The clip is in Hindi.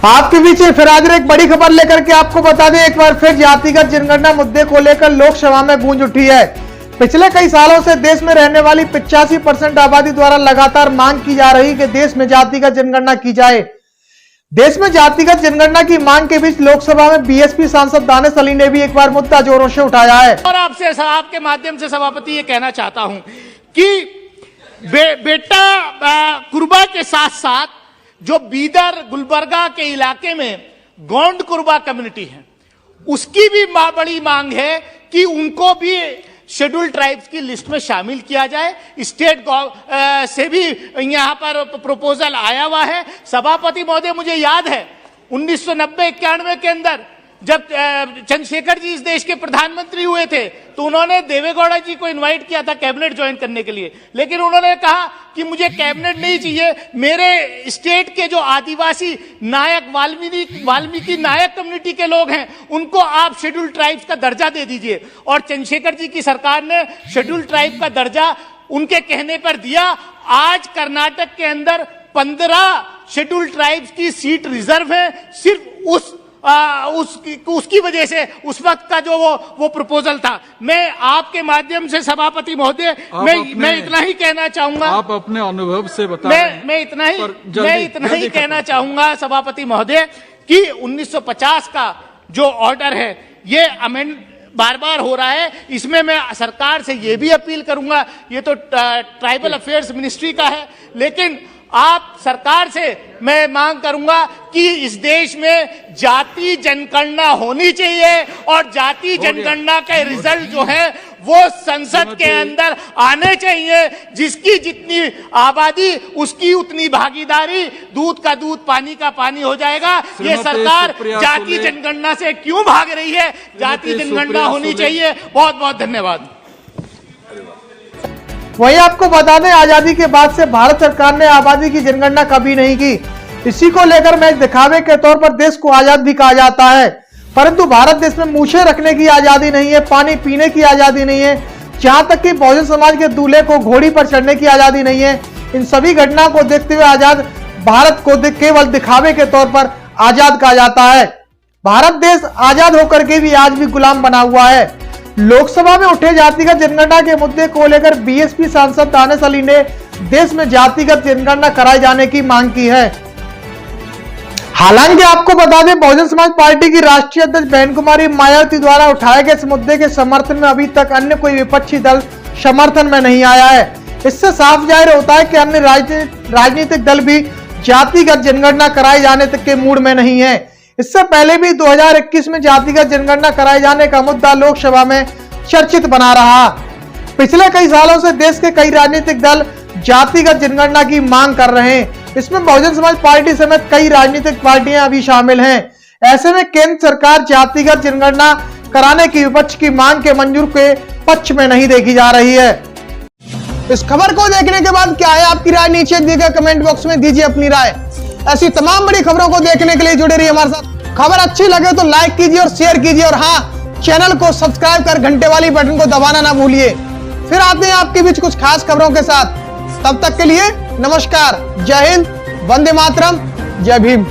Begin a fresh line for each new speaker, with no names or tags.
आपके बीच फिर आज एक बड़ी खबर लेकर के आपको बता दें, एक बार फिर जातिगत जनगणना मुद्दे को लेकर लोकसभा में गूंज उठी है। पिछले कई सालों से देश में रहने वाली 85% आबादी द्वारा लगातार मांग की जा रही कि देश में जातिगत जनगणना की जाए। देश में जातिगत जनगणना की मांग के बीच लोकसभा में बीएसपी सांसद दानिश अली ने भी एक बार मुद्दा जोरों से उठाया है।
और आपसे आपके माध्यम से सभापति ये कहना चाहता हूं कि बेटा कुरबा के साथ साथ जो बीदर गुलबर्गा के इलाके में गोंड कुरबा कम्युनिटी है, उसकी भी बड़ी मांग है कि उनको भी शेड्यूल ट्राइब्स की लिस्ट में शामिल किया जाए। स्टेट से भी यहां पर प्रपोजल आया हुआ है। सभापति महोदय, मुझे याद है 1990-91 के अंदर जब चंद्रशेखर जी इस देश के प्रधानमंत्री हुए थे तो उन्होंने देवेगौड़ा जी को इनवाइट किया था कैबिनेट ज्वाइन करने के लिए, लेकिन उन्होंने कहा कि मुझे कैबिनेट नहीं चाहिए, मेरे स्टेट के जो आदिवासी नायक वाल्मीकि नायक कम्युनिटी के लोग हैं उनको आप शेड्यूल ट्राइब्स का दर्जा दे दीजिए। और चंद्रशेखर जी की सरकार ने शेड्यूल ट्राइब का दर्जा उनके कहने पर दिया। आज कर्नाटक के अंदर 15 शेड्यूल ट्राइब्स की सीट रिजर्व है, सिर्फ उसकी वजह से उस वक्त का जो वो प्रपोजल था। मैं आपके माध्यम से सभापति महोदय मैं इतना ही कहना चाहूंगा, आप अपने अनुभव से बताएं। मैं इतना ही कहना चाहूंगा सभापति महोदय कि 1950 का जो ऑर्डर है ये अमेंड बार बार हो रहा है। इसमें मैं सरकार से ये भी अपील करूंगा, ये तो ट्राइबल अफेयर्स मिनिस्ट्री का है, लेकिन आप सरकार से मैं मांग करूंगा कि इस देश में जाति जनगणना होनी चाहिए और जाति जनगणना के रिजल्ट जो है वो संसद के अंदर आने चाहिए। जिसकी जितनी आबादी उसकी उतनी भागीदारी, दूध का दूध पानी का पानी हो जाएगा। ये सरकार जाति जनगणना से क्यों भाग रही है? जाति जनगणना होनी चाहिए। बहुत बहुत धन्यवाद।
वहीं आपको बता दें, आजादी के बाद से भारत सरकार ने आबादी की जनगणना कभी नहीं की। इसी को लेकर मैं दिखावे के तौर पर देश को आजाद भी कहा जाता है, परंतु भारत देश में मूछें रखने की आजादी नहीं है, पानी पीने की आजादी नहीं है, जहां तक कि बहुजन समाज के दूल्हे को घोड़ी पर चढ़ने की आजादी नहीं है। इन सभी घटनाओं को देखते हुए आजाद भारत को केवल दिखावे के तौर पर आजाद कहा जाता है। भारत देश आजाद होकर के भी आज भी गुलाम बना हुआ है। लोकसभा में उठे जातिगत जनगणना के मुद्दे को लेकर बीएसपी सांसद दानिश अली ने देश में जातिगत जनगणना कराए जाने की मांग की है। हालांकि आपको बता दें, बहुजन समाज पार्टी की राष्ट्रीय अध्यक्ष बहन कुमारी मायावती द्वारा उठाए गए इस मुद्दे के समर्थन में अभी तक अन्य कोई विपक्षी दल समर्थन में नहीं आया है। इससे साफ जाहिर होता है कि अन्य राजनीतिक दल भी जातिगत जनगणना कराए जाने तक के मूड में नहीं है। इससे पहले भी 2021 में जातिगत जनगणना कराए जाने का मुद्दा लोकसभा में चर्चित बना रहा। पिछले कई सालों से देश के कई राजनीतिक दल जातिगत जनगणना की मांग कर रहे हैं। इसमें बहुजन समाज पार्टी समेत कई राजनीतिक पार्टियां अभी शामिल हैं। ऐसे में केंद्र सरकार जातिगत जनगणना कराने की विपक्ष की मांग के मंजूर के पक्ष में नहीं देखी जा रही है। इस खबर को देखने के बाद क्या है आपकी राय? नीचे दिए गए कमेंट बॉक्स में दीजिए अपनी राय। ऐसी तमाम बड़ी खबरों को देखने के लिए जुड़े रहिए हमारे साथ। खबर अच्छी लगे तो लाइक कीजिए और शेयर कीजिए, और हाँ, चैनल को सब्सक्राइब कर घंटे वाली बटन को दबाना ना भूलिए। फिर आते हैं आपके बीच कुछ खास खबरों के साथ। तब तक के लिए नमस्कार, जय हिंद, वंदे मातरम, जय भीम।